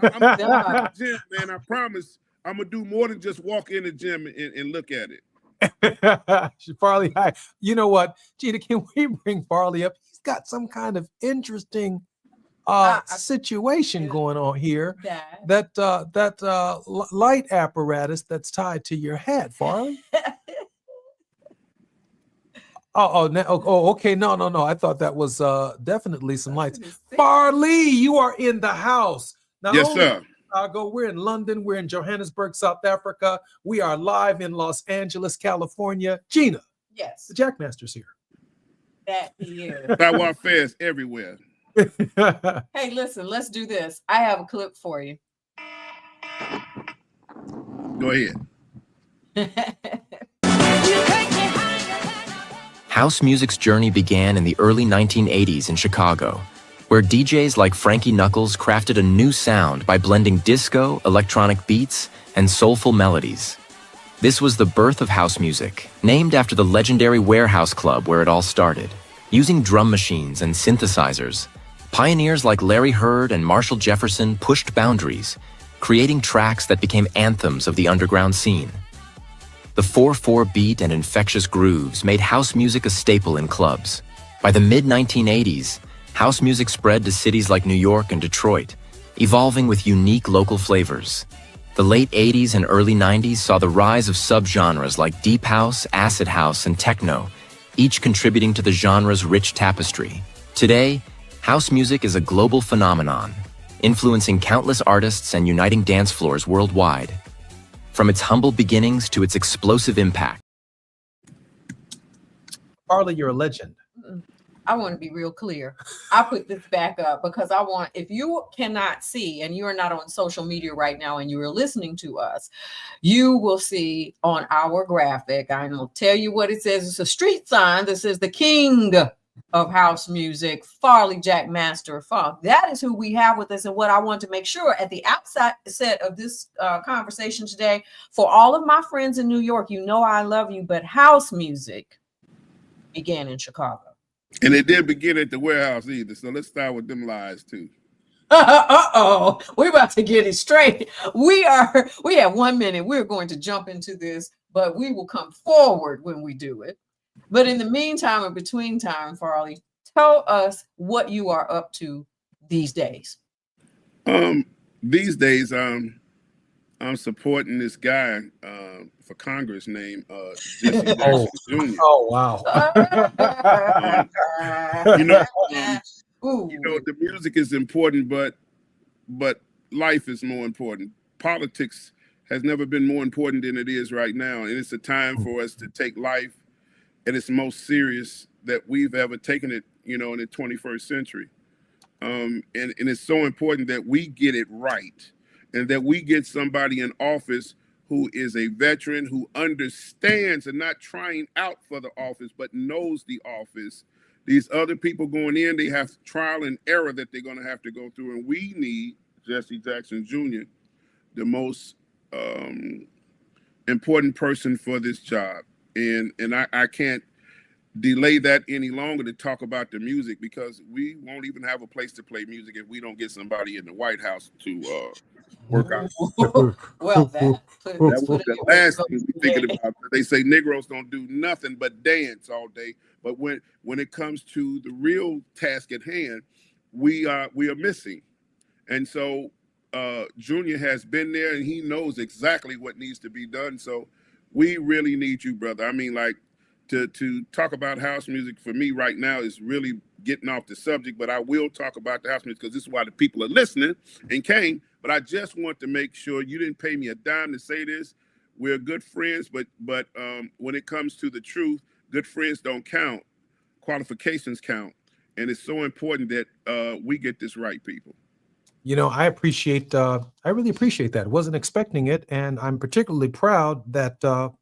I'm gonna go to the gym, man. I promise. I'm gonna do more than just walk in the gym and look at it. Farley, hi. You know what, Gina? Can we bring Farley up? He's got some kind of interesting situation going on here. That light apparatus that's tied to your head, Farley. Okay. No. I thought that was definitely some lights. Farley, you are in the house. Not Yes, only sir. Chicago, we're in London, we're in Johannesburg, South Africa. We are live in Los Angeles, California. Gina. Yes. The Jackmaster's here. That he is. Sidewalk fairs everywhere. Hey, listen, let's do this. I have a clip for you. Go ahead. House music's journey began in the early 1980s in Chicago, where DJs like Frankie Knuckles crafted a new sound by blending disco, electronic beats, and soulful melodies. This was the birth of house music, named after the legendary Warehouse Club where it all started. Using drum machines and synthesizers, pioneers like Larry Heard and Marshall Jefferson pushed boundaries, creating tracks that became anthems of the underground scene. The 4/4 beat and infectious grooves made house music a staple in clubs. By the mid-1980s, house music spread to cities like New York and Detroit, evolving with unique local flavors. The late 80s and early 90s saw the rise of subgenres like deep house, acid house, and techno, each contributing to the genre's rich tapestry. Today, house music is a global phenomenon, influencing countless artists and uniting dance floors worldwide. From its humble beginnings to its explosive impact. Farley, you're a legend. I want to be real clear. I put this back up because I want, if you cannot see and you're not on social media right now and you're listening to us, you will see on our graphic, I will tell you what it says. It's a street sign that says the king of house music, Farley Jackmaster Funk. That is who we have with us. And what I want to make sure at the outset of this conversation today, for all of my friends in New York, you know I love you, but house music began in Chicago. And it didn't begin at the warehouse either. So let's start with them lies too. We're about to get it straight. We have 1 minute. We're going to jump into this, but we will come forward when we do it. But in the meantime, or between time, Farley, tell us what you are up to these days. These days, I'm supporting this guy for Congress named Jesse Jackson Jr. Oh wow! The music is important, but life is more important. Politics has never been more important than it is right now, and it's a time for us to take life at its most serious that we've ever taken it, in the 21st century. And it's so important that we get it right and that we get somebody in office who is a veteran, who understands and not trying out for the office, but knows the office. These other people going in, they have trial and error that they're going to have to go through. And we need Jesse Jackson Jr., the most important person for this job. And I can't delay that any longer to talk about the music, because we won't even have a place to play music if we don't get somebody in the White House to work out. Well, that was the last thing we're thinking about. They say Negroes don't do nothing but dance all day, but when it comes to the real task at hand, we are missing. And so Junior has been there, and he knows exactly what needs to be done. So we really need you, brother. I mean, like, to talk about house music for me right now is really getting off the subject, but I will talk about the house music because this is why the people are listening and came. But I just want to make sure you didn't pay me a dime to say this. We're good friends, but when it comes to the truth, good friends don't count. Qualifications count. And it's so important that we get this right, people. I really appreciate that. Wasn't expecting it. And I'm particularly proud that an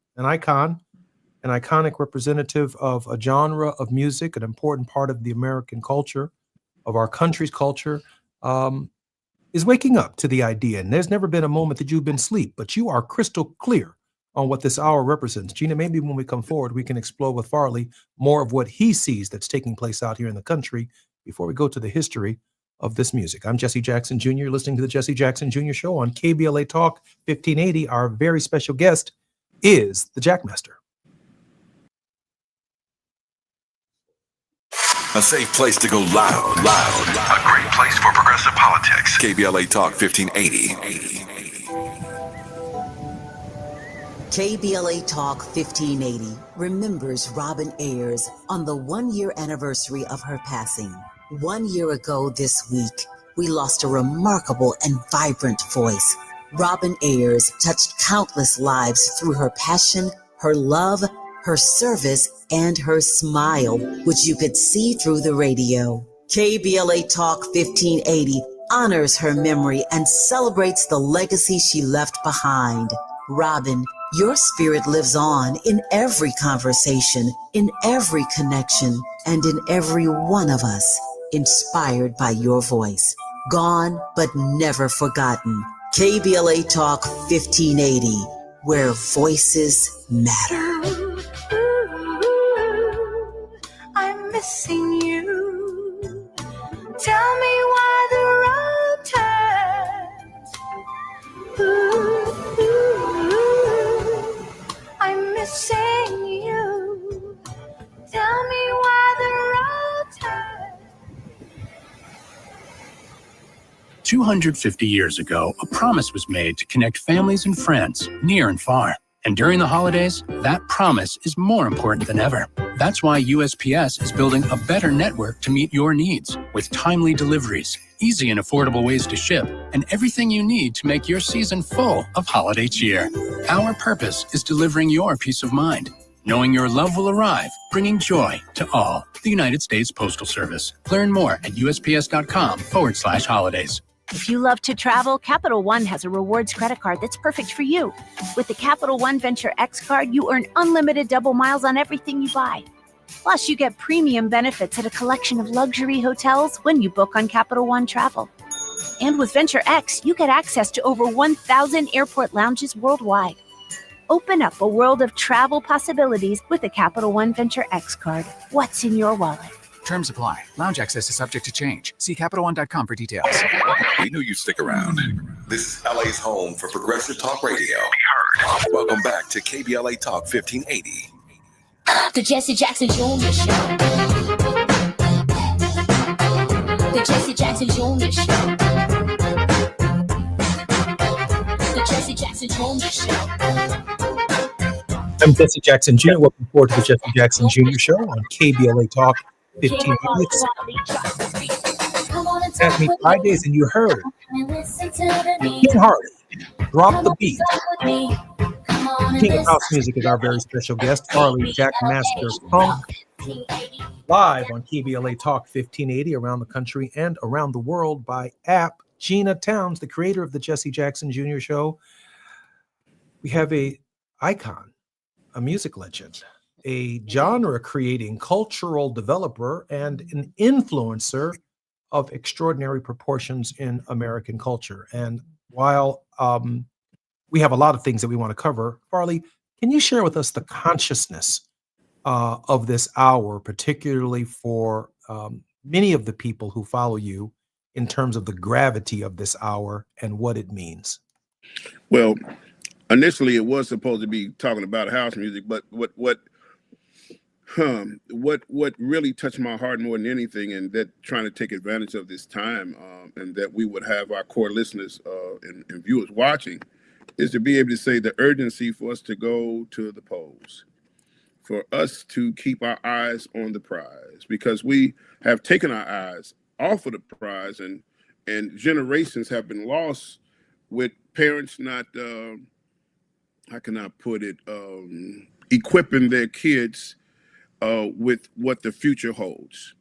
iconic representative of a genre of music, an important part of the American culture, of our country's culture, is waking up to the idea. And there's never been a moment that you've been asleep, but you are crystal clear on what this hour represents. Gina, maybe when we come forward, we can explore with Farley more of what he sees that's taking place out here in the country before we go to the history of this music. I'm Jesse Jackson Jr., listening to the Jesse Jackson Jr. Show on KBLA Talk 1580. Our very special guest is the Jackmaster. A safe place to go loud. A great place for progressive politics. KBLA Talk 1580. KBLA Talk 1580 remembers Robin Ayers on the 1-year anniversary of her passing. 1 year ago this week, we lost a remarkable and vibrant voice. Robin Ayers touched countless lives through her passion, her love, her service, and her smile, which you could see through the radio. KBLA Talk 1580 honors her memory and celebrates the legacy she left behind. Robin, your spirit lives on in every conversation, in every connection, and in every one of us, inspired by your voice. Gone, but never forgotten. KBLA Talk 1580, where voices matter. I'm missing you. Tell me why the road turns. I'm missing you. Tell me why the road turns. 250 years ago, a promise was made to connect families and friends near and far. And during the holidays, that promise is more important than ever. That's why USPS is building a better network to meet your needs with timely deliveries, easy and affordable ways to ship, and everything you need to make your season full of holiday cheer. Our purpose is delivering your peace of mind, knowing your love will arrive, bringing joy to all. The United States Postal Service. Learn more at USPS.com/holidays. If you love to travel, Capital One has a rewards credit card that's perfect for you. With the Capital One Venture X card, you earn unlimited double miles on everything you buy. Plus, you get premium benefits at a collection of luxury hotels when you book on Capital One Travel. And with Venture X, you get access to over 1,000 airport lounges worldwide. Open up a world of travel possibilities with the Capital One Venture X card. What's in your wallet? Terms apply. Lounge access is subject to change. See CapitalOne.com for details. We knew you'd stick around. This is LA's home for progressive talk radio. Welcome back to KBLA Talk 1580. The Jesse Jackson Jr. Show. The Jesse Jackson Jr. Show. The Jesse Jackson Jr. Show. I'm Jesse Jackson Jr. Welcome forward to the Jesse Jackson Jr. Show on KBLA Talk 1580. At me Fridays, and you heard King Hardy, Drop the Beat. King of House Music is our very special guest, Farley Jackmaster Funk, live on KBLA Talk 1580 around the country and around the world by app. Gina Towns, the creator of the Jesse Jackson Jr. Show. We have a icon, a music legend, a genre-creating cultural developer, and an influencer of extraordinary proportions in American culture. And while we have a lot of things that we want to cover, Farley, can you share with us the consciousness of this hour, particularly for many of the people who follow you, in terms of the gravity of this hour and what it means? Well, initially it was supposed to be talking about house music, but what really touched my heart more than anything, and that trying to take advantage of this time, and that we would have our core listeners and viewers watching, is to be able to say the urgency for us to go to the polls, for us to keep our eyes on the prize, because we have taken our eyes off of the prize, and generations have been lost with parents not, how can I put it, equipping their kids with what the future holds.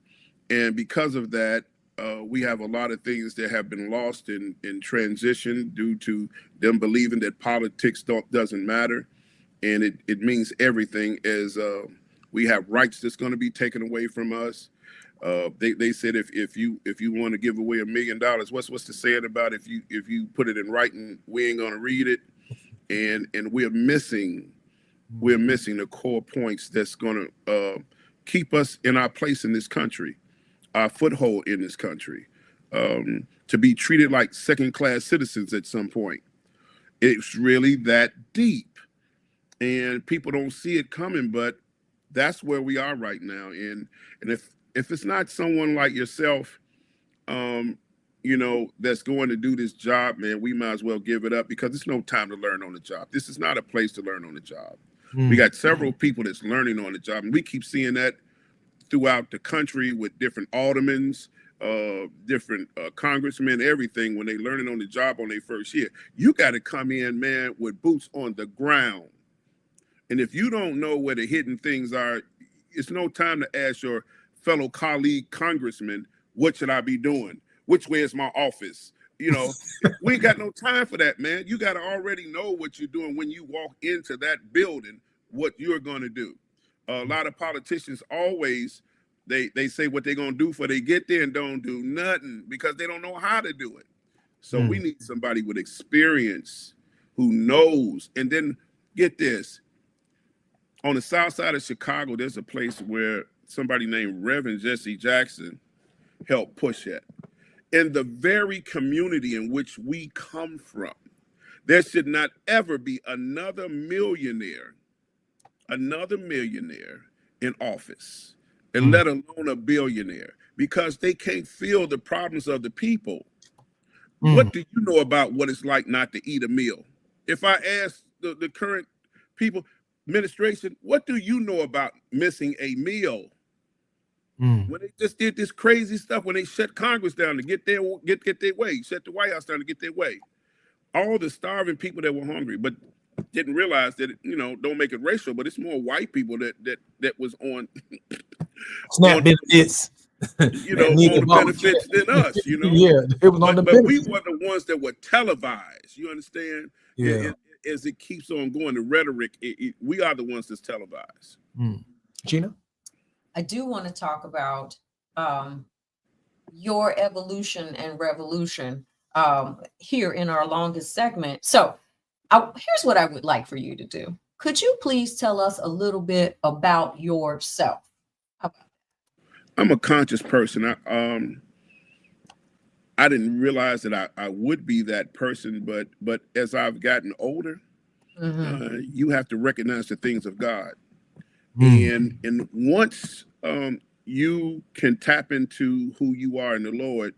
And because of that, we have a lot of things that have been lost in transition due to them believing that politics doesn't matter. And it means everything, as we have rights that's going to be taken away from us. They said if you want to give away $1 million, what's the saying about if you put it in writing, we ain't going to read it. And we're missing the core points that's going to keep us in our place in this country, our foothold in this country. to be treated like second-class citizens at some point. It's really that deep, and people don't see it coming, but that's where we are right now. And if it's not someone like yourself, that's going to do this job, man, we might as well give it up, because it's no time to learn on the job. This is not a place to learn on the job. We got several people that's learning on the job, and we keep seeing that throughout the country with different aldermans, different congressmen, everything. When they learning on the job on their first year, you got to come in, man, with boots on the ground. And if you don't know where the hidden things are, it's no time to ask your fellow colleague congressman, what should I be doing? Which way is my office? We ain't got no time for that, man. You got to already know what you're doing when you walk into that building, what you're going to do. A lot of politicians always, they say what they're going to do before they get there and don't do nothing, because they don't know how to do it. So we need somebody with experience who knows. And then get this, on the south side of Chicago, there's a place where somebody named Reverend Jesse Jackson helped push it. In the very community in which we come from, there should not ever be another millionaire in office, and let alone a billionaire, because they can't feel the problems of the people. What do you know about what it's like not to eat a meal? If I ask the current people, administration, what do you know about missing a meal? When they just did this crazy stuff, when they shut Congress down to get their way, shut the White House down to get their way, all the starving people that were hungry, but didn't realize that don't make it racial, but it's more white people that was on SNAP benefits, on the benefits than us, Yeah, it was on the but we benefits. were the ones that were televised. You understand? Yeah. As it keeps on going, the rhetoric, we are the ones that's televised. Gina? I do want to talk about your evolution and revolution here in our longest segment. So here's what I would like for you to do. Could you please tell us a little bit about yourself? I'm a conscious person. I didn't realize that I would be that person, but as I've gotten older, you have to recognize the things of God. And once you can tap into who you are in the Lord,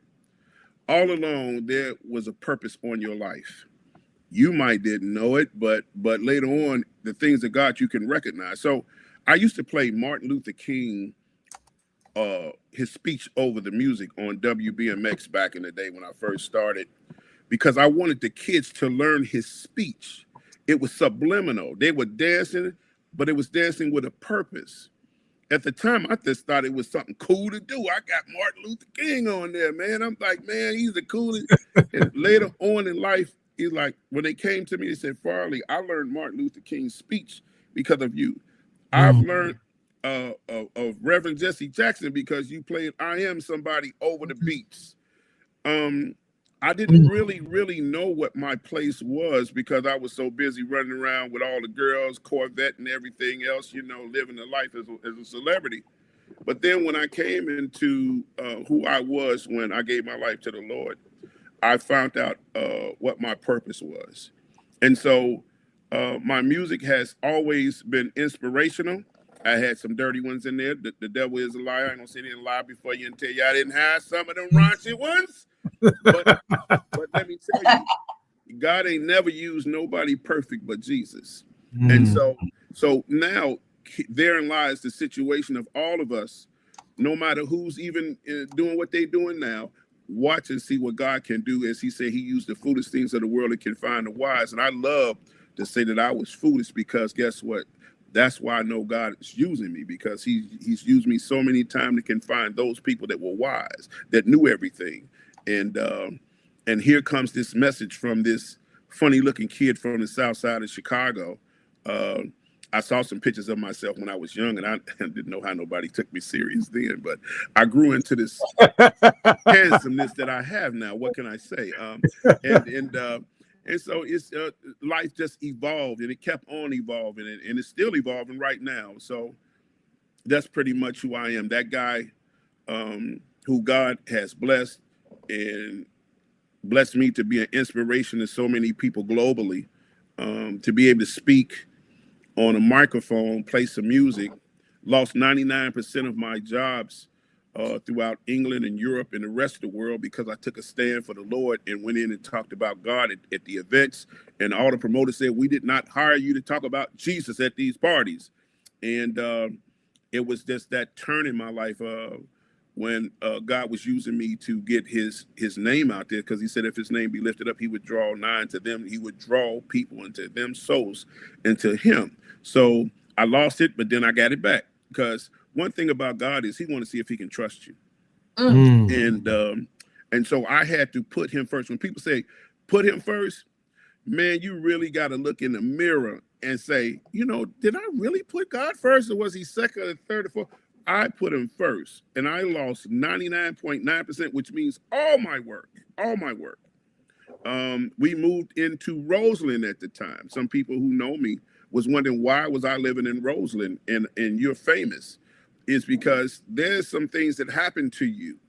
all along there was a purpose on your life. You might didn't know it, but later on, the things of God you can recognize. So I used to play Martin Luther King, his speech over the music on WBMX back in the day when I first started, because I wanted the kids to learn his speech. It was subliminal. They were dancing, but it was dancing with a purpose. At the time, I just thought it was something cool to do. I got Martin Luther King on there, man. I'm like, man, he's the coolest. And later on in life, he's like, when they came to me, they said, Farley, I learned Martin Luther King's speech because of you. I've learned of Reverend Jesse Jackson because you played I Am Somebody over the beats. I didn't really know what my place was because I was so busy running around with all the girls, Corvette and everything else, living the life as a celebrity. But then when I came into who I was when I gave my life to the Lord, I found out what my purpose was. And so my music has always been inspirational. I had some dirty ones in there. The devil is a liar. I ain't gonna sit here and lie before you and tell you I didn't have some of them raunchy ones. But let me tell you, God ain't never used nobody perfect but Jesus. And so now therein lies the situation of all of us, no matter who's even doing what they're doing now. Watch and see what God can do. As he said, he used the foolish things of the world to confine the wise. And I love to say that I was foolish because guess what? That's why I know God is using me, because he's used me so many times to confine those people that were wise, that knew everything. And here comes this message from this funny looking kid from the south side of Chicago. I saw some pictures of myself when I was young, and I didn't know how nobody took me serious then, but I grew into this handsomeness that I have now. What can I say? And so it's life just evolved, and it kept on evolving, and it's still evolving right now. So that's pretty much who I am. That guy who God has blessed and blessed me to be an inspiration to so many people globally, to be able to speak on a microphone, play some music. Lost 99% of my jobs throughout England and Europe and the rest of the world because I took a stand for the Lord and went in and talked about God at the events. And all the promoters said, we did not hire you to talk about Jesus at these parties. And it was just that turn in my life when God was using me to get his name out there, because he said if his name be lifted up, he would draw nigh to them. He would draw people into them, souls into him. So I lost it, but then I got it back, because one thing about God is he wants to see if he can trust you. And so I had to put him first. When people say put him first, man, you really got to look in the mirror and say, you know, did I really put God first, or was he second or third or fourth? I put him first, and I lost 99.9%, which means all my work. We moved into Roseland at the time. Some people who know me was wondering, why was I living in Roseland? And you're famous. It's because there's some things that happen to you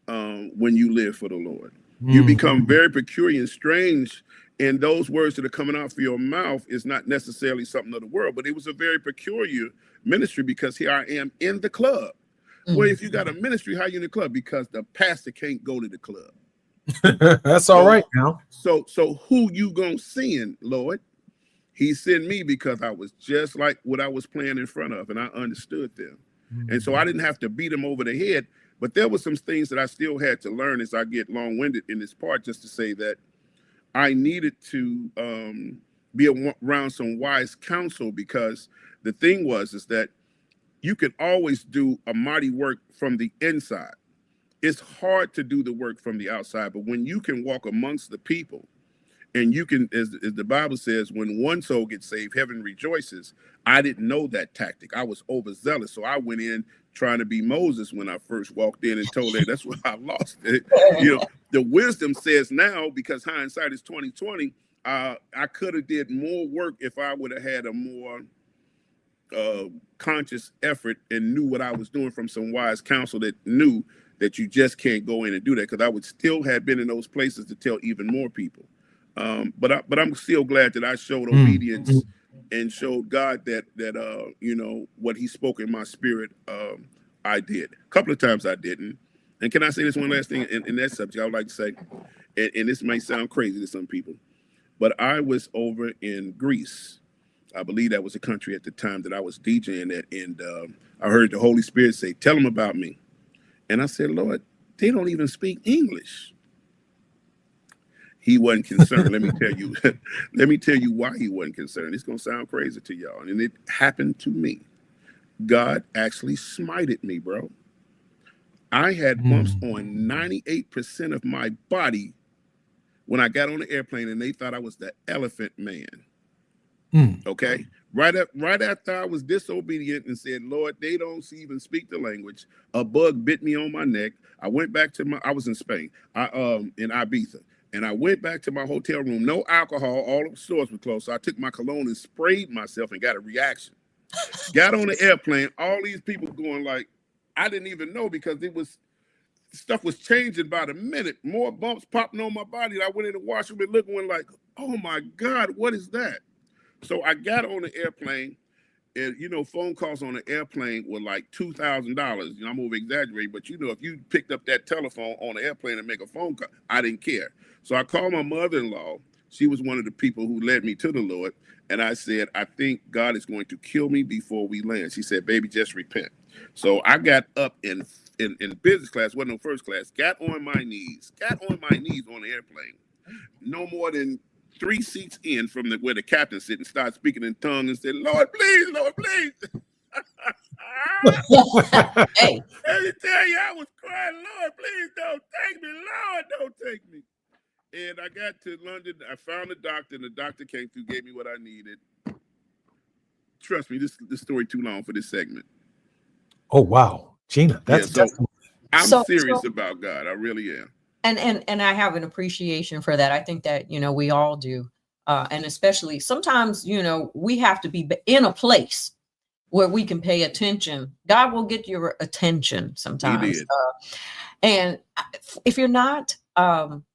when you live for the Lord. You become very peculiar and strange, and those words that are coming out of your mouth is not necessarily something of the world, but it was a very peculiar ministry, because here I am in the club. Well, if you got a ministry, how you in the club? Because the pastor can't go to the club. That's all right now. So who you gonna send, Lord? He sent me because I was just like what I was playing in front of, and I understood them. And so I didn't have to beat him over the head, but there were some things that I still had to learn as I get long-winded in this part, just to say that I needed to be around some wise counsel, because the thing is that you can always do a mighty work from the inside. It's hard to do the work from the outside, but when you can walk amongst the people, and you can, as the Bible says, when one soul gets saved, heaven rejoices. I didn't know that tactic. I was overzealous. So I went in trying to be Moses when I first walked in and told her that's where I lost it. You know, the wisdom says now, because hindsight is 2020, I could have did more work if I would have had a more conscious effort and knew what I was doing from some wise counsel that knew that you just can't go in and do that, because I would still have been in those places to tell even more people. But I'm still glad that I showed obedience and showed God that you know, what he spoke in my spirit, I did. A couple of times I didn't. And can I say this one last thing in that subject? I would like to say, and this may sound crazy to some people, but I was over in Greece. I believe that was a country at the time that I was DJing at, and I heard the Holy Spirit say, "Tell them about me." And I said, "Lord, they don't even speak English." He wasn't concerned. Let me tell you. Let me tell you why he wasn't concerned. It's gonna sound crazy to y'all, and it happened to me. God actually smited me, bro. I had bumps on 98% of my body when I got on the airplane, and they thought I was the Elephant Man. Okay, right after I was disobedient and said, "Lord, they don't even speak the language," a bug bit me on my neck. I went back to I was in Spain, in Ibiza. And I went back to my hotel room, no alcohol, all the stores were closed. So I took my cologne and sprayed myself and got a reaction. Got on the airplane, all these people going like, I didn't even know, because stuff was changing by the minute. More bumps popping on my body. I went in the washroom and looking like, oh my God, what is that? So I got on the airplane, and you know, phone calls on the airplane were like $2,000. You know, I'm over exaggerating, but you know, if you picked up that telephone on the airplane and make a phone call, I didn't care. So I called my mother-in-law. She was one of the people who led me to the Lord. And I said, I think God is going to kill me before we land. She said, baby, just repent. So I got up in business class, wasn't no first class, got on my knees on the airplane. No more than 3 seats in from where the captain sit, and started speaking in tongues and said, Lord, please, Lord, please. Hey. Let me tell you, I was crying, Lord, please don't take me. Lord, don't take me. And I got to London. I found a doctor, and the doctor came through, gave me what I needed. Trust me, this story too long for this segment. Oh, wow. Gina, that's I'm serious about God. I really am. And I have an appreciation for that. I think that, you know, we all do. And especially sometimes, you know, we have to be in a place where we can pay attention. God will get your attention sometimes. And if you're not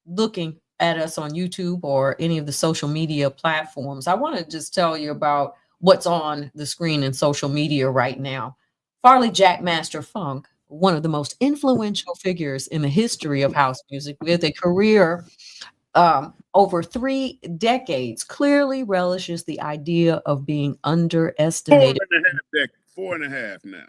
looking at us on YouTube or any of the social media platforms, I want to just tell you about what's on the screen in social media right now. Farley Jackmaster Funk, one of the most influential figures in the history of house music, with a career over 3 decades, clearly relishes the idea of being underestimated. 4.5 now.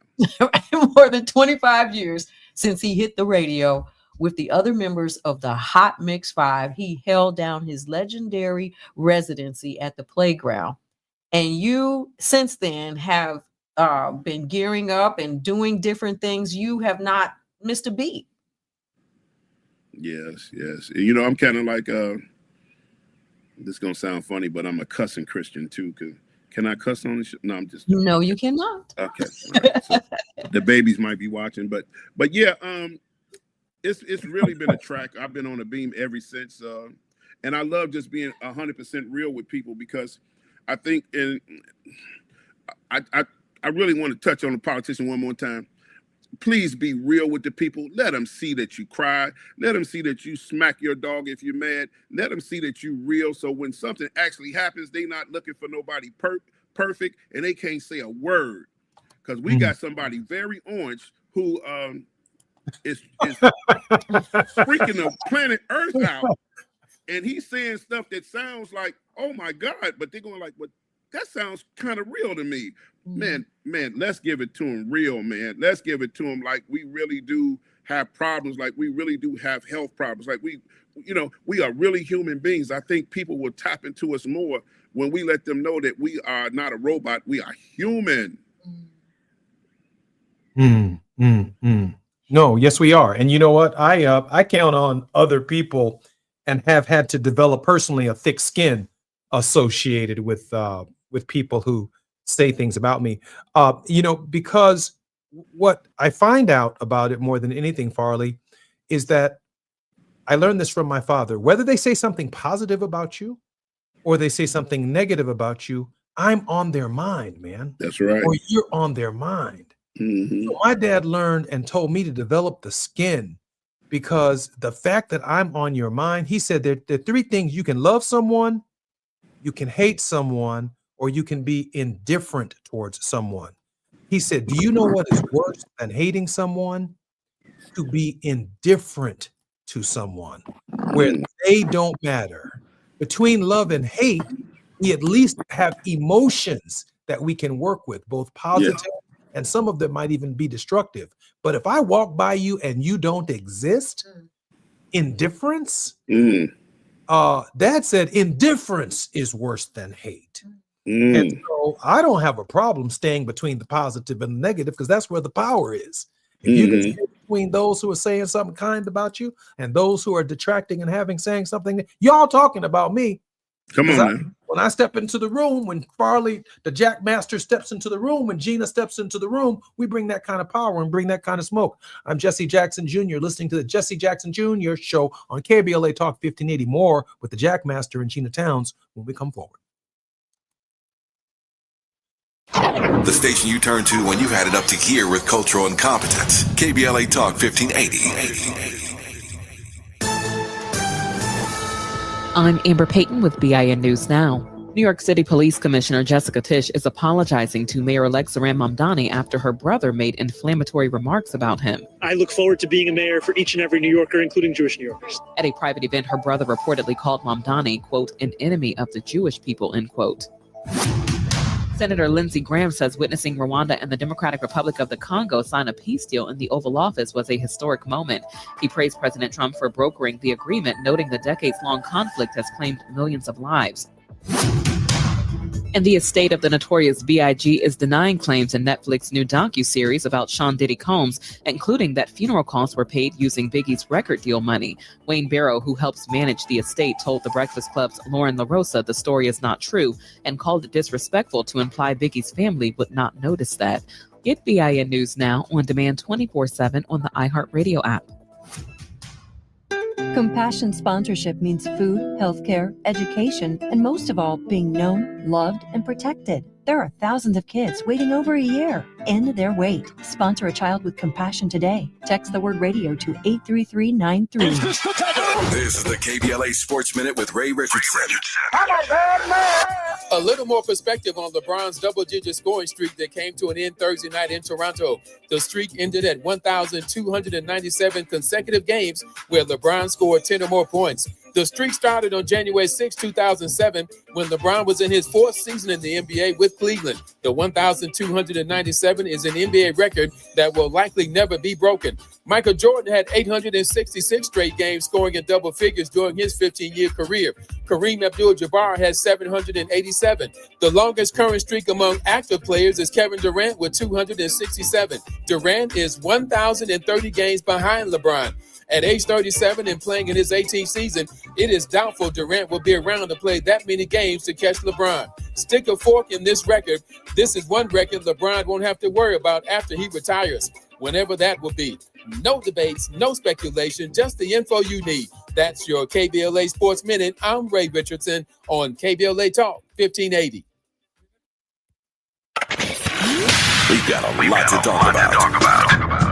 More than 25 years since he hit the radio with the other members of the Hot Mix 5, he held down his legendary residency at the Playground. And you, since then, have been gearing up and doing different things. You have not missed a beat. Yes, yes. You know, I'm kind of like, this is going to sound funny, but I'm a cussing Christian too. Can I cuss on this? No, I'm just. No, you cannot. Okay. Right. So the babies might be watching, but yeah, it's really been a track. I've been on a beam ever since, and I love just being 100% real with people, because I think, and I really want to touch on the politician one more time. Please be real with the people. Let them see that you cry. Let them see that you smack your dog if you're mad. Let them see that you real. So when something actually happens, they not looking for nobody perfect, and they can't say a word. Because we got somebody very orange who is freaking the planet Earth out, and he's saying stuff that sounds like, oh my God, but they're going like, what? That sounds kind of real to me. Man, let's give it to him real, man. Let's give it to him like we really do have problems, like we really do have health problems, like we are really human beings. I think people will tap into us more when we let them know that we are not a robot, we are human. No, yes, we are. And you know what? I count on other people and have had to develop personally a thick skin associated with people who say things about me, because what I find out about it more than anything, Farley, is that I learned this from my father. Whether they say something positive about you or they say something negative about you, I'm on their mind, man. That's right. Or you're on their mind. So my dad learned and told me to develop the skin, because the fact that I'm on your mind, he said there are 3 things: you can love someone, you can hate someone, or you can be indifferent towards someone. He said, do you know what is worse than hating someone? To be indifferent to someone, where they don't matter. Between love and hate, we at least have emotions that we can work with, both positive and some of them might even be destructive. But if I walk by you and you don't exist, indifference, Dad said indifference is worse than hate. And so I don't have a problem staying between the positive and the negative, because that's where the power is. If you can stay between those who are saying something kind about you and those who are detracting and saying something, y'all talking about me. Come on. When I step into the room, when Farley, the Jackmaster, steps into the room, when Gina steps into the room, we bring that kind of power and bring that kind of smoke. I'm Jesse Jackson Jr., listening to the Jesse Jackson Jr. show on KBLA Talk 1580. More with the Jackmaster and Gina Towns when we come forward. The station you turn to when you've had it up to gear with cultural incompetence. KBLA Talk 1580. I'm Amber Payton with BIN News Now. New York City Police Commissioner Jessica Tisch is apologizing to Mayor-elect Zohran Mamdani after her brother made inflammatory remarks about him. I look forward to being a mayor for each and every New Yorker, including Jewish New Yorkers. At a private event, her brother reportedly called Mamdani, quote, an enemy of the Jewish people, end quote. Senator Lindsey Graham says witnessing Rwanda and the Democratic Republic of the Congo sign a peace deal in the Oval Office was a historic moment. He praised President Trump for brokering the agreement, noting the decades-long conflict has claimed millions of lives. And the estate of the notorious B.I.G. is denying claims in Netflix's new docuseries about Sean Diddy Combs, including that funeral costs were paid using Biggie's record deal money. Wayne Barrow, who helps manage the estate, told The Breakfast Club's Lauren LaRosa the story is not true and called it disrespectful to imply Biggie's family would not notice that. Get BIN News Now on demand 24/7 on the iHeartRadio app. Compassion sponsorship means food, healthcare, education, and most of all, being known, loved, and protected. There are thousands of kids waiting over a year. End their wait. Sponsor a child with compassion today. Text the word radio to 83393. This is the KBLA Sports Minute with Ray Richardson. A little more perspective on LeBron's double-digit scoring streak that came to an end Thursday night in Toronto. The streak ended at 1,297 consecutive games where LeBron scored 10 or more points. The streak started on January 6, 2007, when LeBron was in his fourth season in the NBA with Cleveland. The 1,297 is an NBA record that will likely never be broken. Michael Jordan had 866 straight games scoring in double figures during his 15-year career. Kareem Abdul-Jabbar has 787. The longest current streak among active players is Kevin Durant with 267. Durant is 1,030 games behind LeBron. At age 37 and playing in his 18th season, it is doubtful Durant will be around to play that many games to catch LeBron. Stick a fork in this record. This is one record LeBron won't have to worry about after he retires, whenever that will be. No debates, no speculation, just the info you need. That's your KBLA Sports Minute. I'm Ray Richardson on KBLA Talk 1580. We've got a lot to talk about.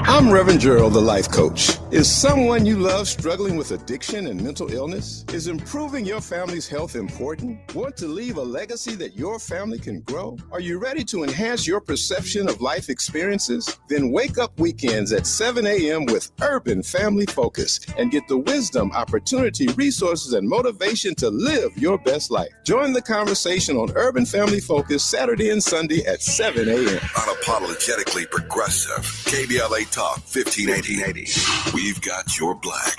I'm Reverend Gerald, the life coach. Is someone you love struggling with addiction and mental illness? Is improving your family's health important? Want to leave a legacy that your family can grow? Are you ready to enhance your perception of life experiences? Then wake up weekends at 7 a.m. with Urban Family Focus and get the wisdom, opportunity, resources, and motivation to live your best life. Join the conversation on Urban Family Focus Saturday and Sunday at 7 a.m. Unapologetically progressive. KBLA Talk 1580. We've got your black.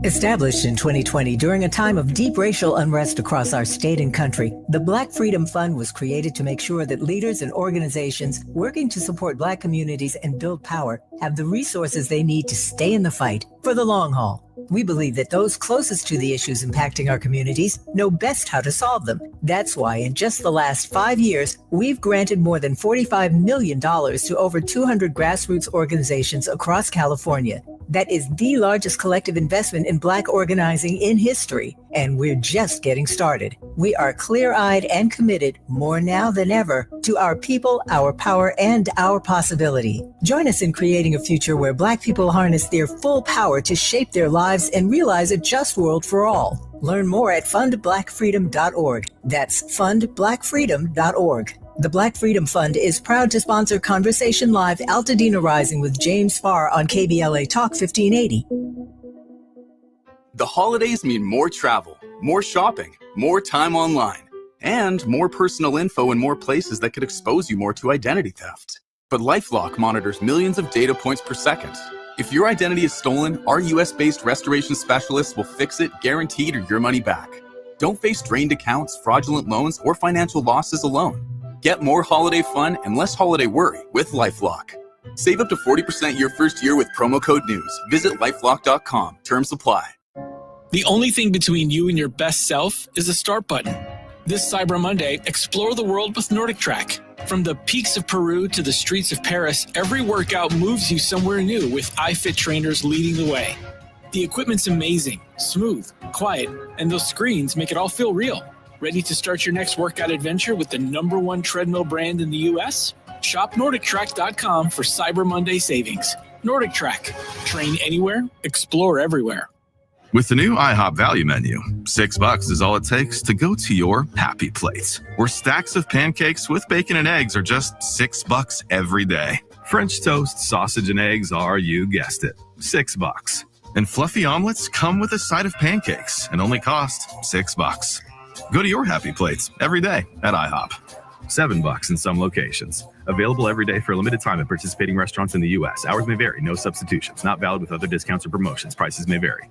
Established in 2020 during a time of deep racial unrest across our state and country, the Black Freedom Fund was created to make sure that leaders and organizations working to support Black communities and build power have the resources they need to stay in the fight for the long haul. We believe that those closest to the issues impacting our communities know best how to solve them. That's why in just the last 5 years, we've granted more than $45 million to over 200 grassroots organizations across California. That is the largest collective investment in Black organizing in history, and we're just getting started. We are clear-eyed and committed, more now than ever, to our people, our power, and our possibility. Join us in creating a future where Black people harness their full power to shape their lives and realize a just world for all. Learn more at fundblackfreedom.org. That's fundblackfreedom.org. The Black Freedom Fund is proud to sponsor Conversation Live Altadena Rising with James Farr on KBLA Talk 1580. The holidays mean more travel, more shopping, more time online, and more personal info in more places that could expose you more to identity theft. But LifeLock monitors millions of data points per second. If your identity is stolen, our US-based restoration specialists will fix it, guaranteed, or your money back. Don't face drained accounts, fraudulent loans, or financial losses alone. Get more holiday fun and less holiday worry with LifeLock. Save up to 40% your first year with promo code NEWS. Visit lifelock.com. Terms apply. The only thing between you and your best self is a start button. This Cyber Monday, explore the world with Nordic Track. From the peaks of Peru to the streets of Paris, every workout moves you somewhere new with iFit trainers leading the way. The equipment's amazing, smooth, quiet, and those screens make it all feel real. Ready to start your next workout adventure with the #1 treadmill brand in the U.S.? Shop NordicTrack.com for Cyber Monday savings. Nordic Track. Train anywhere, explore everywhere. With the new IHOP value menu, $6 is all it takes to go to your happy place, where stacks of pancakes with bacon and eggs are just $6 every day. French toast, sausage, and eggs are, you guessed it, $6. And fluffy omelets come with a side of pancakes and only cost $6. Go to your happy plates every day at IHOP. $7 in some locations. Available every day for a limited time at participating restaurants in the U.S. Hours may vary. No substitutions. Not valid with other discounts or promotions. Prices may vary.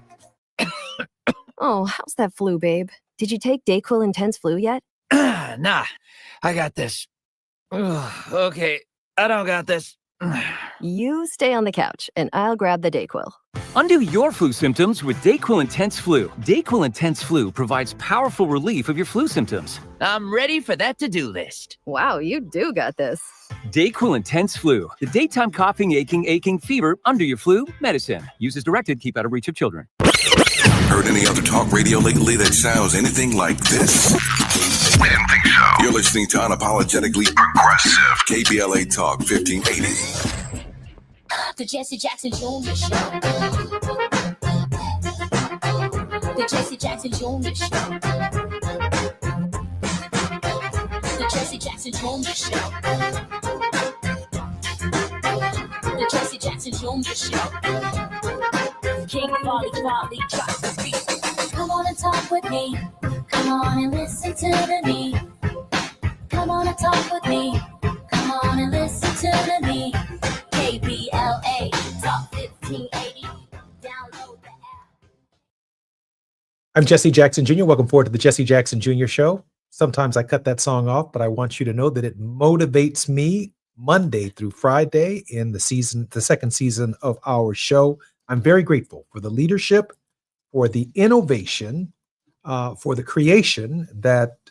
Oh, how's that flu, babe? Did you take DayQuil Intense Flu yet? Nah, I got this. Ugh, okay, I don't got this. You stay on the couch, and I'll grab the DayQuil. Undo your flu symptoms with DayQuil Intense Flu. DayQuil Intense Flu provides powerful relief of your flu symptoms. I'm ready for that to-do list. Wow, you do got this. DayQuil Intense Flu. The daytime coughing, aching, fever, under your flu medicine. Use as directed. Keep out of reach of children. Heard any other talk radio lately that sounds anything like this? We didn't think so. You're listening to Unapologetically Progressive. KBLA Talk 1580. The Jesse Jackson Jr. Show. The Jesse Jackson Jr. Show. The Jesse Jackson Jr. Show. The Jesse Jackson Jr. Show. King Volley, drop the beat. Come on and talk with me. Come on and listen to me. Come on and talk with me. Come on and listen to me. KBLA Talk 1580. Download the app. I'm Jesse Jackson Jr. Welcome forward to the Jesse Jackson Jr. Show. Sometimes I cut that song off, but I want you to know that it motivates me Monday through Friday in the second season of our show. I'm very grateful for the leadership, for the innovation, for the creation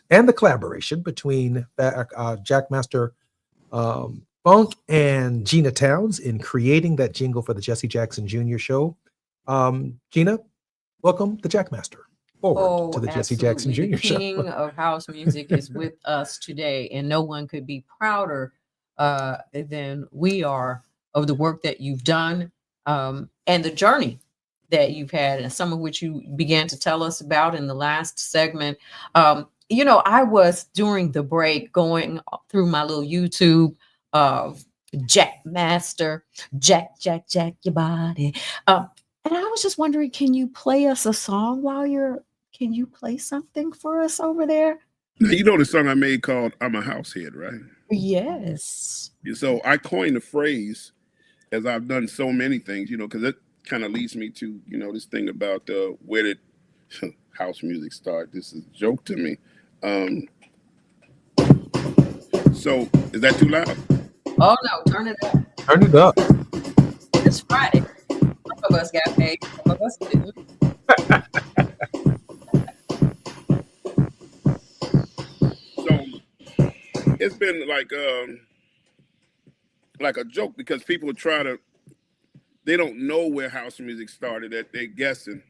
and the collaboration between Jackmaster Funk and Gina Towns in creating that jingle for the Jesse Jackson Jr. Show. Gina, welcome the Jackmaster forward to the Jesse Jackson Jr. The Show. king of house music is with us today, and no one could be prouder than we are of the work that you've done and the journey that you've had, and some of which you began to tell us about in the last segment. I was during the break going through my little YouTube of Jackmaster, Jack your body. And I was just wondering, can you play us a song can you play something for us over there? Now, you know the song I made called I'm a Househead, right? Yes. So I coined the phrase, as I've done so many things, because it kind of leads me to, this thing about where did house music start. This is a joke to me. So is that too loud? Oh no, turn it up. Turn it up. It's Friday. Some of us got paid, some of us didn't. So it's been like a joke because people they don't know where house music started at. They're guessing.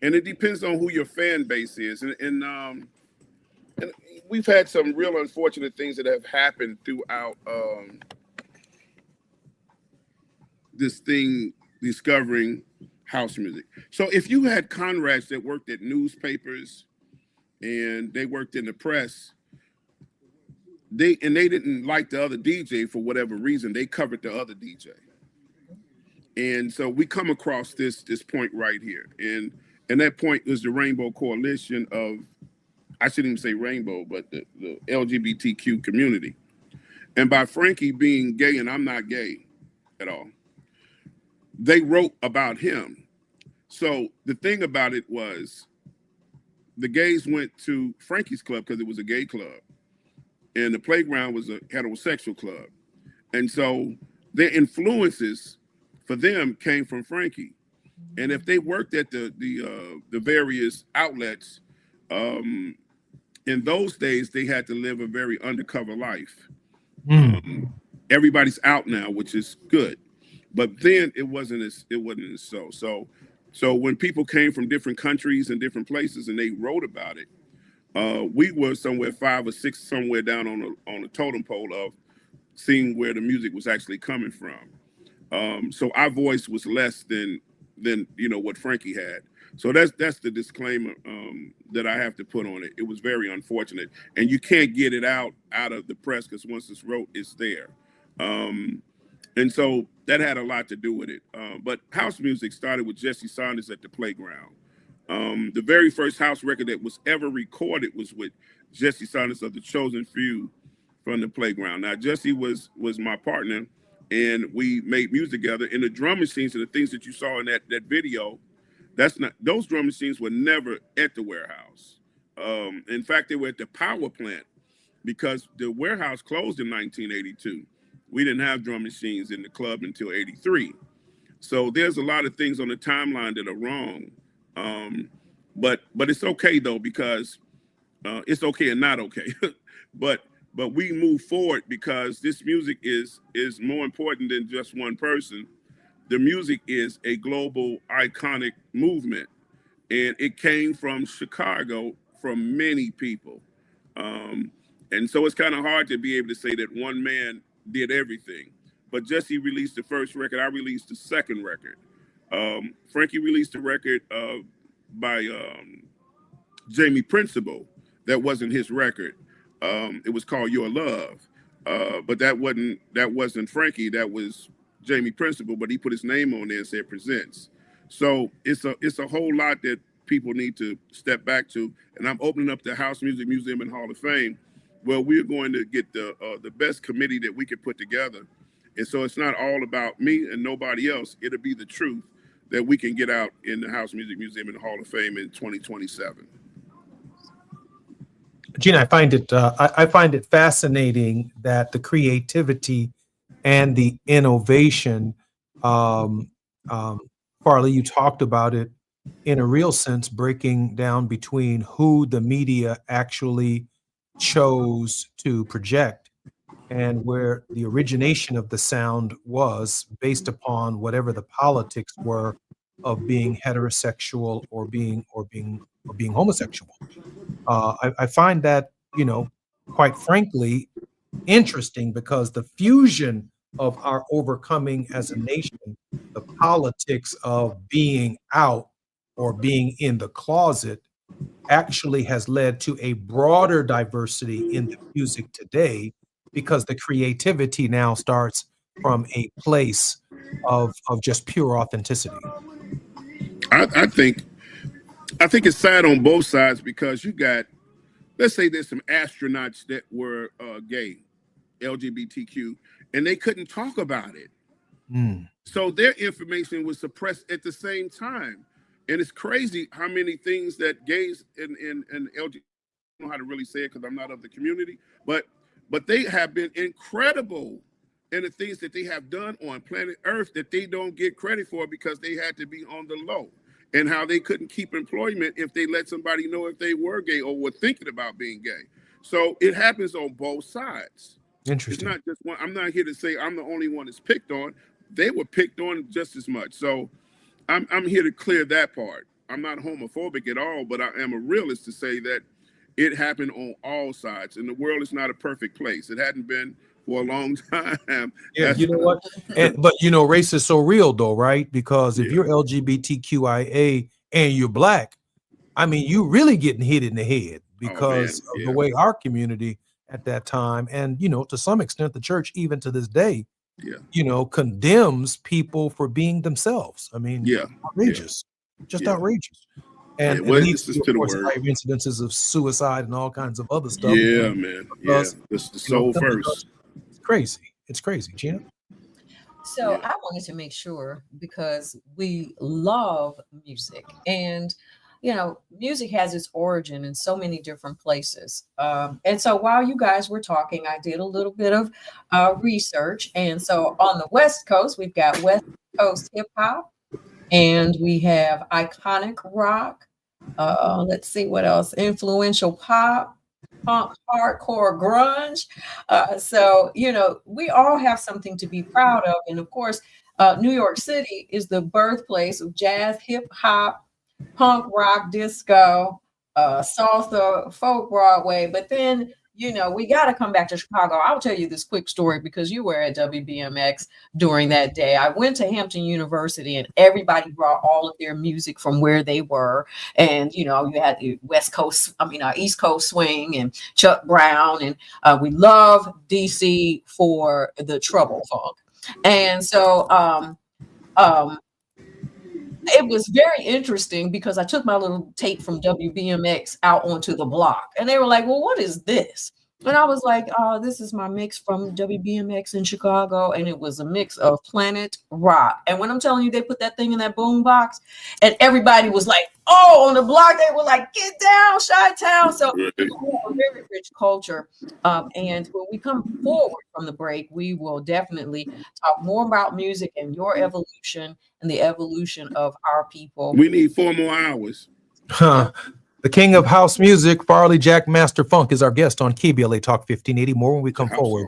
And it depends on who your fan base is. And we've had some real unfortunate things that have happened throughout this thing, discovering house music. So if you had Conrads that worked at newspapers and they worked in the press, they didn't like the other DJ for whatever reason, they covered the other DJ. And so we come across this point right here. And that point is the Rainbow Coalition of, I shouldn't even say rainbow, but the LGBTQ community. And by Frankie being gay, and I'm not gay at all, they wrote about him. So the thing about it was the gays went to Frankie's club because it was a gay club. And the playground was a heterosexual club. And so their influences for them came from Frankie. And if they worked at the various outlets, in those days, they had to live a very undercover life. Everybody's out now, which is good. But then it wasn't as so when people came from different countries and different places and they wrote about it, we were somewhere 5 or 6 somewhere down on a totem pole of seeing where the music was actually coming from. So our voice was less than what Frankie had. So that's the disclaimer that I have to put on it. It was very unfortunate, and you can't get it out of the press because once it's wrote, it's there. And so that had a lot to do with it. But house music started with Jesse Saunders at the Playground. The very first house record that was ever recorded was with Jesse Saunders of the Chosen Few from the Playground. Now, Jesse was my partner, and we made music together. And the drum machines and the things that you saw in that video, those drum machines were never at the warehouse. In fact, they were at the power plant because the warehouse closed in 1982. We didn't have drum machines in the club until 83. So there's a lot of things on the timeline that are wrong. But it's okay though, because it's okay and not okay. but we move forward because this music is more important than just one person. The music is a global iconic movement. and it came from Chicago from many people. And so it's kind of hard to be able to say that one man did everything. But Jesse released the first record. I released the second record. Frankie released a record by Jamie Principle. That wasn't his record. It was called Your Love. But that wasn't Frankie. That was Jamie Principle. But he put his name on there and said Presents. So it's a whole lot that people need to step back to. And I'm opening up the House Music Museum and Hall of Fame, where we're going to get the best committee that we could put together. And so it's not all about me and nobody else. It'll be the truth that we can get out in the House Music Museum and Hall of Fame in 2027. Gina, I find it fascinating that the creativity and the innovation, Farley, you talked about it in a real sense, breaking down between who the media actually chose to project and where the origination of the sound was based upon whatever the politics were of being heterosexual or being homosexual. I find that, quite frankly, interesting, because the fusion of our overcoming as a nation, the politics of being out or being in the closet, actually has led to a broader diversity in the music today, because the creativity now starts from a place of just pure authenticity. I think it's sad on both sides, because you got, let's say there's some astronauts that were gay, LGBTQ, and they couldn't talk about it. So their information was suppressed at the same time. And it's crazy how many things that gays and LGBT, I don't know how to really say it because I'm not of the community, but they have been incredible in the things that they have done on planet Earth that they don't get credit for because they had to be on the low, and how they couldn't keep employment if they let somebody know if they were gay or were thinking about being gay. So it happens on both sides. Interesting. It's not just one. I'm not here to say I'm the only one that's picked on. They were picked on just as much. So I'm here to clear that part. I'm not homophobic at all, but I am a realist to say that it happened on all sides, and the world is not a perfect place. It hadn't been for a long time. Yeah, you know what? But race is so real, though, right? Because if you're LGBTQIA and you're Black, I mean, you really getting hit in the head because of the way our community at that time, and to some extent, the church even to this day, condemns people for being themselves. I mean, outrageous, just outrageous. And it leads to, of course, higher incidences of suicide and all kinds of other stuff. Yeah, man. This is the soul first. It's crazy. It's crazy, Gina. So I wanted to make sure, because we love music, and music has its origin in so many different places. And so while you guys were talking, I did a little bit of research. And so on the West Coast, we've got West Coast hip hop, and we have iconic rock. Let's see what else. Influential pop, punk, hardcore, grunge. So we all have something to be proud of. And of course, New York City is the birthplace of jazz, hip hop, punk rock, disco, salsa, folk Broadway. But then, we got to come back to Chicago. I'll tell you this quick story, because you were at WBMX during that day. I went to Hampton University, and everybody brought all of their music from where they were. And, you had the East Coast swing and Chuck Brown. And we love DC for the trouble funk. And so, it was very interesting, because I took my little tape from WBMX out onto the block, and they were like, well, what is this? And I was like, this is my mix from WBMX in Chicago. And it was a mix of Planet Rock. And when I'm telling you, they put that thing in that boom box, and everybody was like, oh, on the block, they were like, get down, Chi-Town. So we have a very rich culture. And when we come forward from the break, we will definitely talk more about music and your evolution and the evolution of our people. We need 4 more hours. The king of house music, Farley Jack Master Funk, is our guest on KBLA Talk 1580. More when we come forward.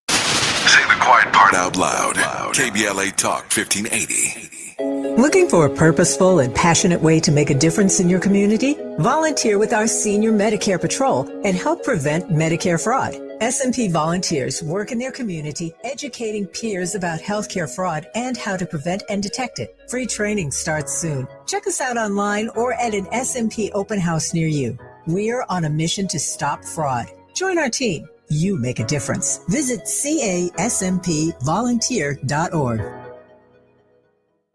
Say the quiet part out loud. KBLA Talk 1580. Looking for a purposeful and passionate way to make a difference in your community? Volunteer with our Senior Medicare Patrol and help prevent Medicare fraud. SMP volunteers work in their community educating peers about healthcare fraud and how to prevent and detect it. Free training starts soon. Check us out online or at an SMP open house near you. We're on a mission to stop fraud. Join our team. You make a difference. Visit caspvolunteer.org.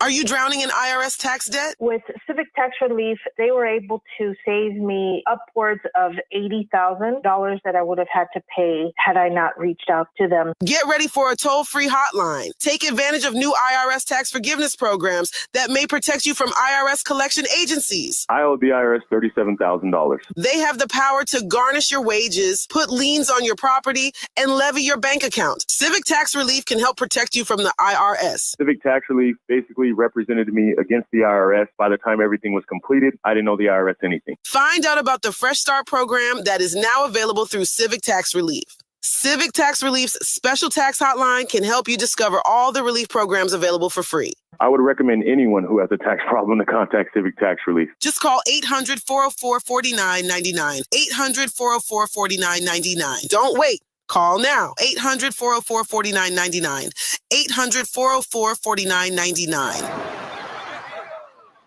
Are you drowning in IRS tax debt? With Civic Tax Relief, they were able to save me upwards of $80,000 that I would have had to pay had I not reached out to them. Get ready for a toll-free hotline. Take advantage of new IRS tax forgiveness programs that may protect you from IRS collection agencies. I owe the IRS $37,000. They have the power to garnish your wages, put liens on your property, and levy your bank account. Civic Tax Relief can help protect you from the IRS. Civic Tax Relief basically represented me against the IRS. By the time everything was completed, I didn't owe the IRS anything. Find out about the Fresh Start program that is now available through Civic Tax Relief. Civic Tax Relief's special tax hotline can help you discover all the relief programs available for free. I would recommend anyone who has a tax problem to contact Civic Tax Relief. Just call 800-404-4999. 800-404-4999. Don't wait. Call now. 800-404-4999. 800-404-4999.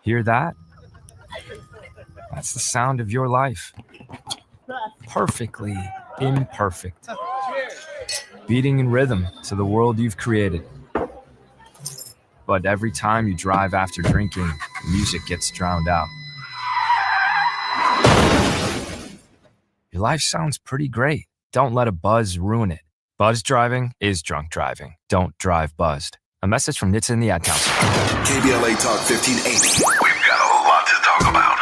Hear that? That's the sound of your life. Perfectly imperfect. Beating in rhythm to the world you've created. But every time you drive after drinking, music gets drowned out. Your life sounds pretty great. Don't let a buzz ruin it. Buzz driving is drunk driving. Don't drive buzzed. A message from NHTSA and the Ad Council. KBLA Talk 1580. We've got a lot to talk about.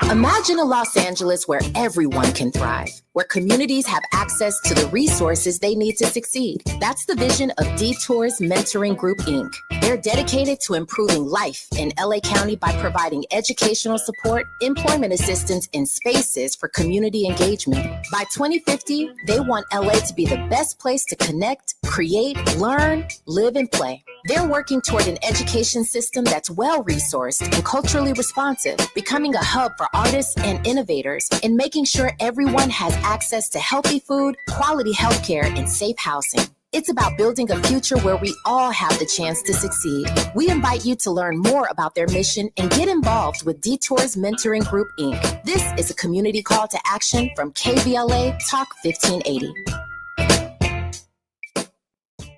Imagine a Los Angeles where everyone can thrive, where communities have access to the resources they need to succeed. That's the vision of Detours Mentoring Group, Inc. They're dedicated to improving life in LA County by providing educational support, employment assistance, and spaces for community engagement. By 2050, they want LA to be the best place to connect, create, learn, live, and play. They're working toward an education system that's well-resourced and culturally responsive, becoming a hub for artists and innovators, and making sure everyone has access to healthy food, quality healthcare, and safe housing. It's about building a future where we all have the chance to succeed. We invite you to learn more about their mission and get involved with Detours Mentoring Group, Inc. This is a community call to action from KBLA Talk 1580.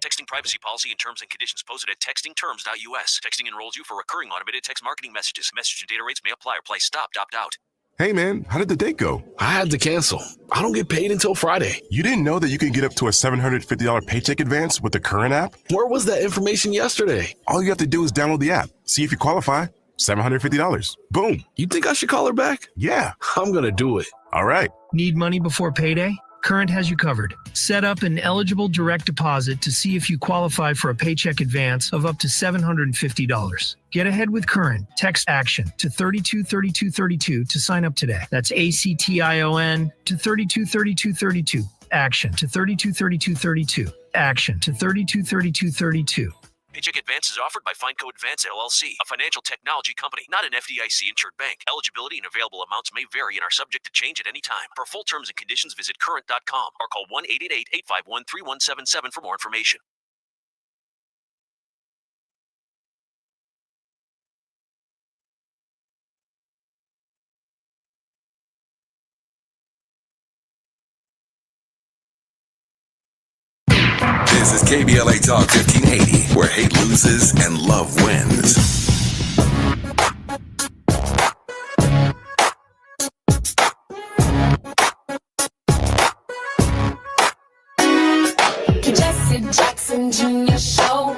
Texting privacy policy and terms and conditions posted at textingterms.us. Texting enrolls you for recurring automated text marketing messages. Message and data rates may apply or price stopped. Opt out. Hey man, how did the date go? I had to cancel. I don't get paid until Friday. You didn't know that you can get up to a $750 paycheck advance with the current app? Where was that information yesterday? All you have to do is download the app. See if you qualify. $750. Boom. You think I should call her back? Yeah. I'm going to do it. All right. Need money before payday? Current has you covered. Set up an eligible direct deposit to see if you qualify for a paycheck advance of up to $750. Get ahead with Current. Text ACTION to 323232 to sign up today. That's ACTION to 323232. ACTION to 323232. ACTION to 323232. Paycheck advance is offered by FindCo Advance LLC, a financial technology company, not an FDIC-insured bank. Eligibility and available amounts may vary and are subject to change at any time. For full terms and conditions, visit current.com or call 1-888-851-3177 for more information. This is KBLA Talk 1580, where hate loses and love wins. Jesse Jackson Jr. Show.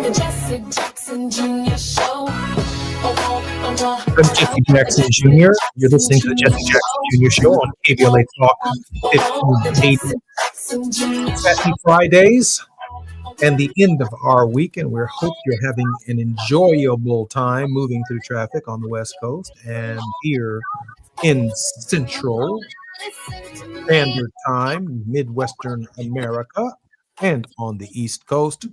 The Jesse Jackson Jr. Show. I'm Jesse Jackson Jr. You're listening to the Jesse Jackson Jr. Show on KBLA Talk 1580. Happy Fridays and the end of our week, and we hope you're having an enjoyable time moving through traffic on the West Coast and here in Central Standard Time, Midwestern America, and on the East Coast.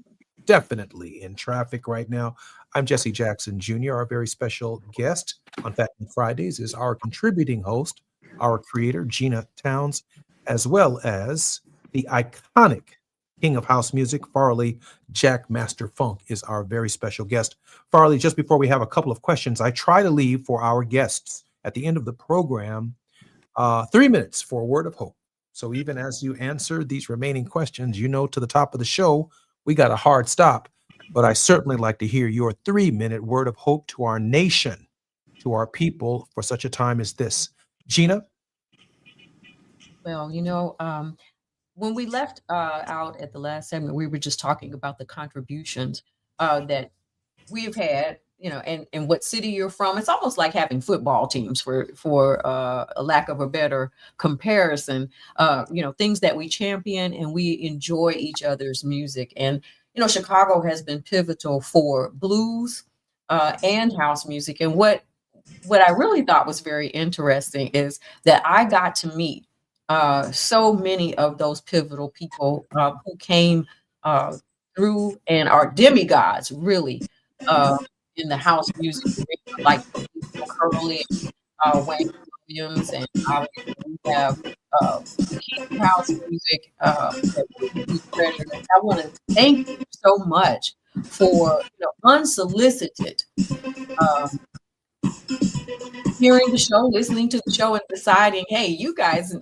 definitely in traffic right now. I'm Jesse Jackson Jr. Our very special guest on Fat Man Fridays is our contributing host, our creator, Gina Towns, as well as the iconic king of house music, Farley Jack Master Funk, is our very special guest. Farley, just before we have a couple of questions, I try to leave for our guests at the end of the program 3 minutes for a word of hope. So even as you answer these remaining questions, you know, to the top of the show, we got a hard stop. But I certainly like to hear your 3-minute word of hope to our nation, to our people for such a time as this. Gina? Well, when we left out at the last segment, we were just talking about the contributions that we've had, and what city you're from. It's almost like having football teams for a lack of a better comparison. Things that we champion and we enjoy each other's music. And Chicago has been pivotal for blues and house music. And what I really thought was very interesting is that I got to meet so many of those pivotal people who came through and are demigods, really, in the house music, like Curly, Wayne Williams, and obviously we have Keith house music that we treasure. I want to thank you so much for unsolicited hearing the show, listening to the show, and deciding, hey, you guys, I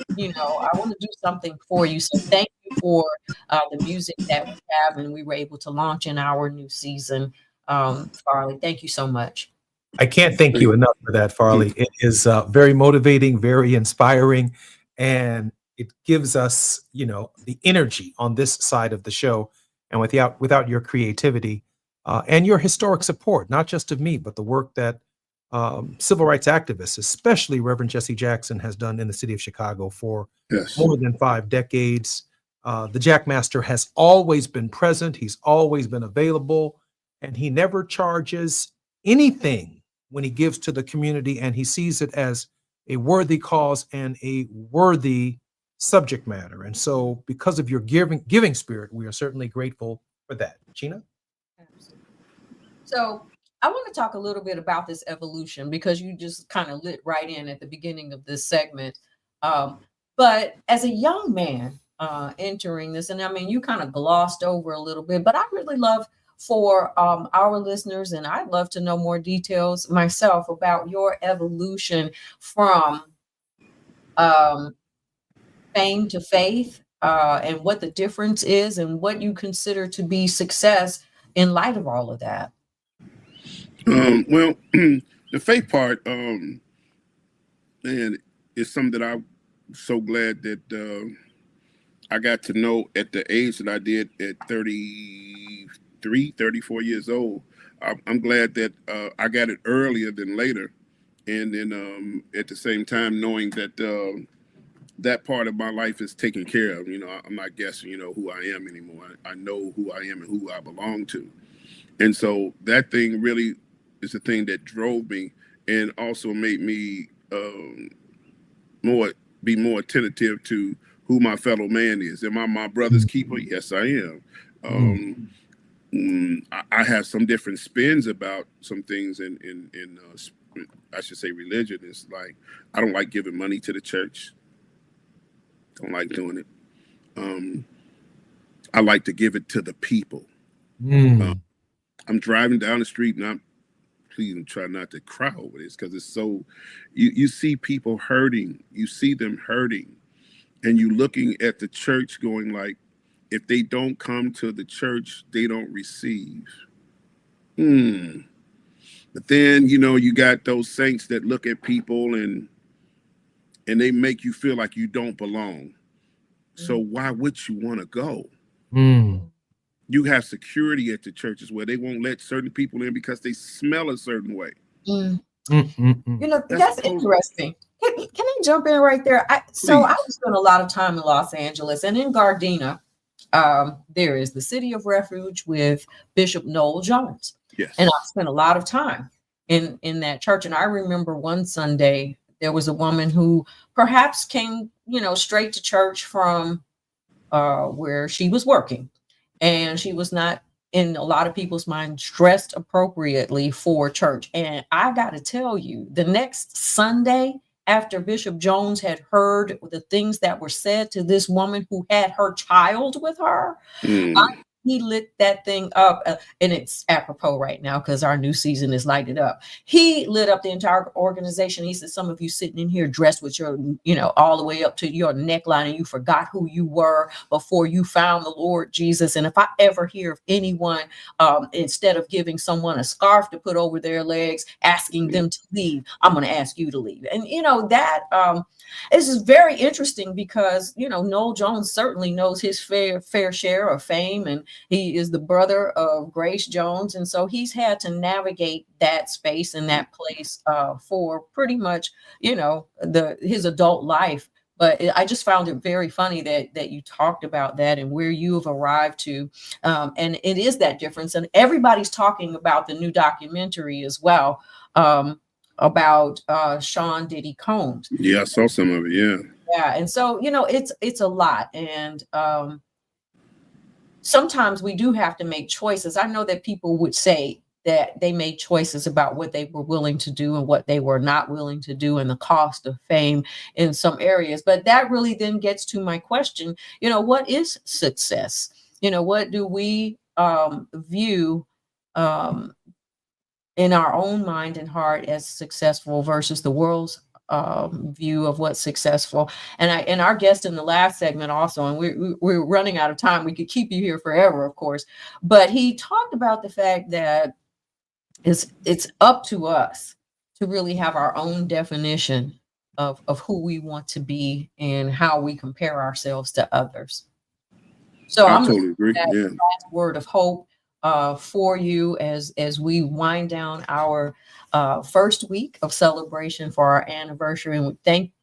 want to do something for you. So thank you for the music that we have, and we were able to launch in our new season. Farley, thank you so much. I can't thank you enough for that, Farley. It is very motivating, very inspiring, and it gives us, the energy on this side of the show. And without your creativity and your historic support, not just of me, but the work that civil rights activists, especially Reverend Jesse Jackson, has done in the city of Chicago for more than 5 decades. The Jackmaster has always been present. He's always been available, and he never charges anything when he gives to the community, and he sees it as a worthy cause and a worthy subject matter. And so because of your giving spirit, we are certainly grateful for that. Gina? So I want to talk a little bit about this evolution, because you just kind of lit right in at the beginning of this segment. But as a young man entering this, and I mean, you kind of glossed over a little bit, but I really love for our listeners, and I'd love to know more details myself about your evolution from fame to faith, and what the difference is and what you consider to be success in light of all of that. Well, the faith part, man, is something that I'm so glad that I got to know at the age that I did at 34 years old. I'm glad that I got it earlier than later. And then at the same time, knowing that that part of my life is taken care of. I'm not guessing, who I am anymore. I know who I am and who I belong to. And so that thing really is the thing that drove me and also made me be more attentive to who my fellow man is. Am I my brother's keeper? Yes, I am. I have some different spins about some things in I should say religion. It's like, I don't like giving money to the church. Don't like doing it. I like to give it to the people. I'm driving down the street and please try not to cry over this, because it's so, you see people hurting, you see them hurting, and you looking at the church going like, if they don't come to the church, they don't receive. But then, you got those saints that look at people and they make you feel like you don't belong. So why would you want to go? You have security at the churches where they won't let certain people in because they smell a certain way. That's interesting. Can I jump in right there? I spent a lot of time in Los Angeles, and in Gardena, there is the City of Refuge with Bishop Noel Jones. Yes. And I spent a lot of time in that church. And I remember one Sunday, there was a woman who perhaps came, straight to church from where she was working. And she was not in a lot of people's minds, dressed appropriately for church. And I got to tell you, the next Sunday, after Bishop Jones had heard the things that were said to this woman who had her child with her, he lit that thing up, and it's apropos right now because our new season is lighted up. He lit up the entire organization. He said, some of you sitting in here dressed with your, all the way up to your neckline, and you forgot who you were before you found the Lord Jesus. And if I ever hear of anyone, instead of giving someone a scarf to put over their legs, asking them to leave, I'm going to ask you to leave. And, that is very interesting because, Noel Jones certainly knows his fair share of fame, and he is the brother of Grace Jones. And so he's had to navigate that space and that place for pretty much, his adult life. But I just found it very funny that you talked about that and where you have arrived to. And it is that difference. And everybody's talking about the new documentary as well, about Sean Diddy Combs. Yeah, I saw some of it. Yeah. Yeah. And so, it's a lot. And sometimes we do have to make choices. I know that people would say that they made choices about what they were willing to do and what they were not willing to do, and the cost of fame in some areas. But that really then gets to my question, what is success? What do we view in our own mind and heart as successful versus the world's view of what's successful? And our guest in the last segment also, and we're running out of time. We could keep you here forever, of course, but he talked about the fact that it's up to us to really have our own definition of who we want to be and how we compare ourselves to others. So I I'm totally agree. that Yeah. last word of hope for you as we wind down our first week of celebration for our anniversary. And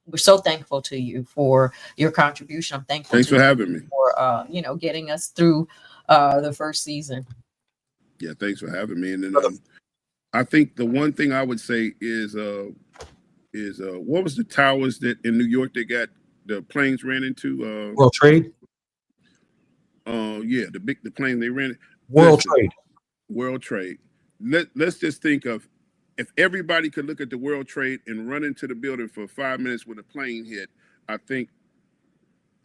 we're so thankful to you for your contribution. I'm thankful. Thanks for having me. For getting us through the first season. Yeah, thanks for having me. And then I think the one thing I would say is what was the towers that in New York they got the planes ran into? World Trade. Yeah, the plane they ran. World Trade. Let's just think of if everybody could look at the World Trade and run into the building for 5 minutes when a plane hit. I think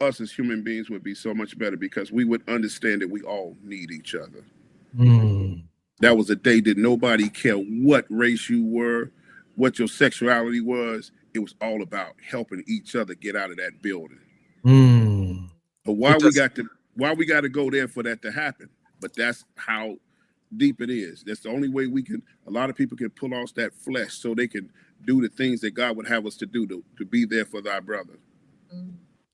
us as human beings would be so much better because we would understand that we all need each other. That was a day that nobody cared what race you were, what your sexuality was. It was all about helping each other get out of that building. But why we got to go there for that to happen? But that's how deep it is. That's the only way a lot of people can pull off that flesh so they can do the things that God would have us to do to be there for thy brother.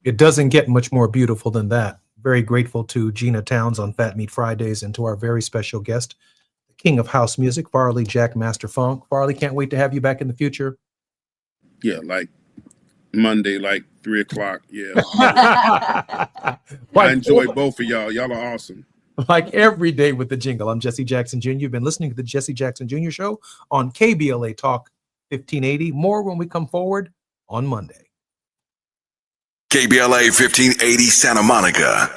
It doesn't get much more beautiful than that. Very grateful to Gina Towns on Fat Meat Fridays and to our very special guest, the King of House Music, Farley Jack Master Funk. Farley, can't wait to have you back in the future. Yeah, like Monday, like 3:00. Yeah. I enjoy both of y'all. Y'all are awesome. Like every day with the jingle. I'm Jesse Jackson Jr. You've been listening to the Jesse Jackson Jr. Show on KBLA Talk 1580. More when we come forward on Monday. KBLA 1580 Santa Monica.